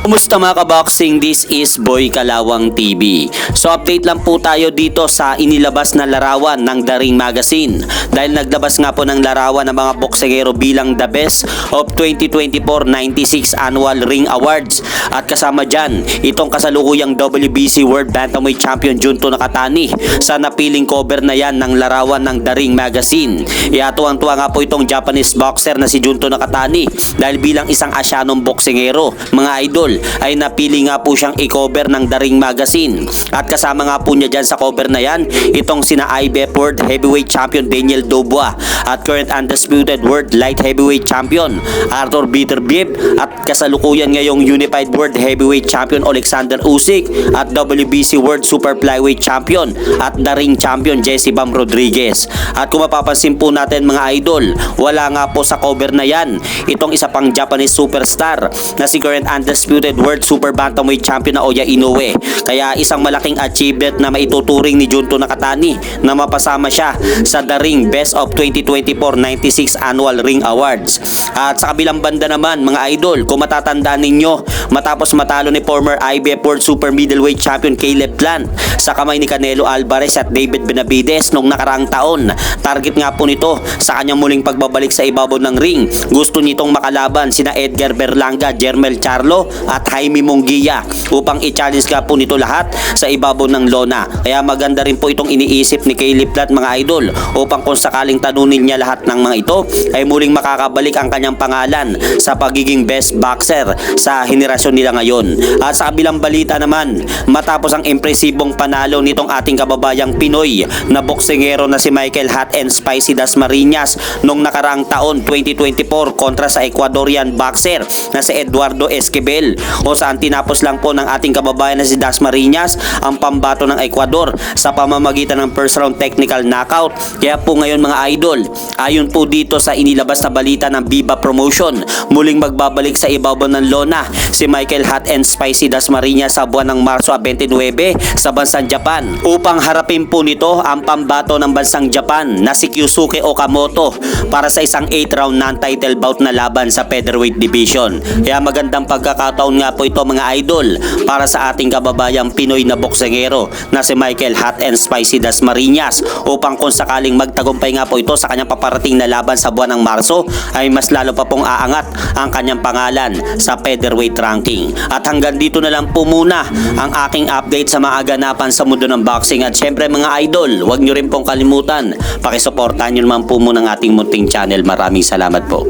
Kumusta mga kaboxing? This is Boy Kalawang TV. So update lang po tayo dito sa inilabas na larawan ng The Ring Magazine. Dahil naglabas nga po ng larawan ng mga boksingero bilang the best of 2024 96 Annual Ring Awards. At kasama dyan, itong kasalukuyang WBC World Bantamweight Champion Junto Nakatani sa napiling cover na yan ng larawan ng The Ring Magazine. Tuwang-tuwa nga po itong Japanese boxer na si Junto Nakatani dahil bilang isang Asyanong boksingero, mga idol, ay napili nga po siyang i-cover ng The Ring Magazine. At kasama nga po niya dyan sa cover na yan, itong sina IBF World Heavyweight Champion Daniel Dubois at current undisputed World Light Heavyweight Champion Arthur Beterbiev at kasalukuyan ngayong Unified World Heavyweight Champion Alexander Usyk at WBC World Super Flyweight Champion at The Ring Champion Jesse Bam Rodriguez. At kung mapapansin po natin mga idol, wala nga po sa cover na yan itong isa pang Japanese superstar na si current undisputed World Super Bantamweight Champion na Oya Inoue. Kaya isang malaking achievement na maituturing ni Junto Nakatani na mapasama siya sa The Ring Best of 2024 96 Annual Ring Awards. At sa kabilang banda naman mga idol, kung matatandaan ninyo, matapos matalo ni former IBF World Super Middleweight Champion Caleb Plant sa kamay ni Canelo Alvarez at David Benavides noong nakaraang taon, target nga po nito sa kanyang muling pagbabalik sa ibabaw ng ring. Gusto nitong makalaban sina Edgar Berlanga, Jermel Charlo at Jaime Munguia upang i-challenge nga po nito lahat sa ibabaw ng lona. Kaya maganda rin po itong iniisip ni Caleb Plant mga idol upang kung sakaling tanunin niya lahat ng mga ito ay muling makakabalik ang kanyang pangalan sa pagiging best boxer sa henerasyon nila ngayon. At sa kabilang balita naman, matapos ang impresibong panalo nitong ating kababayang Pinoy na boksingero na si Michael Hot and Spicy Dasmariñas noong nakaraang taon 2024 kontra sa Ecuadorian boxer na si Eduardo Esquivel, o saan tinapos lang po ng ating kababayan na si Dasmariñas ang pambato ng Ecuador sa pamamagitan ng first round technical knockout. Kaya po ngayon mga idol, ayon po dito sa inilabas na balita ng Viva Promotion, muling magbabalik sa ibabaw ng lona si Michael Hot and Spicy Dasmariñas sa buwan ng Marso 29 sa bansang Japan upang harapin po nito ang pambato ng bansang Japan na si Kyusuke Okamoto para sa isang 8-round non-title bout na laban sa featherweight division. Kaya magandang pagkakataon nga po ito mga idol para sa ating kababayang Pinoy na boksingero na si Michael Hot and Spicy Dasmariñas upang kung sakaling magtagumpay nga po ito sa kanyang paparating na laban sa buwan ng Marso ay mas lalo pa pong aangat ang kanyang pangalan sa featherweight ranking. At hanggang dito na lang po muna ang aking update sa mga ganapan sa mundo ng boxing. At syempre mga idol, huwag nyo rin pong kalimutan, pakisuportahan nyo naman po muna ang ating munting channel. Maraming salamat po.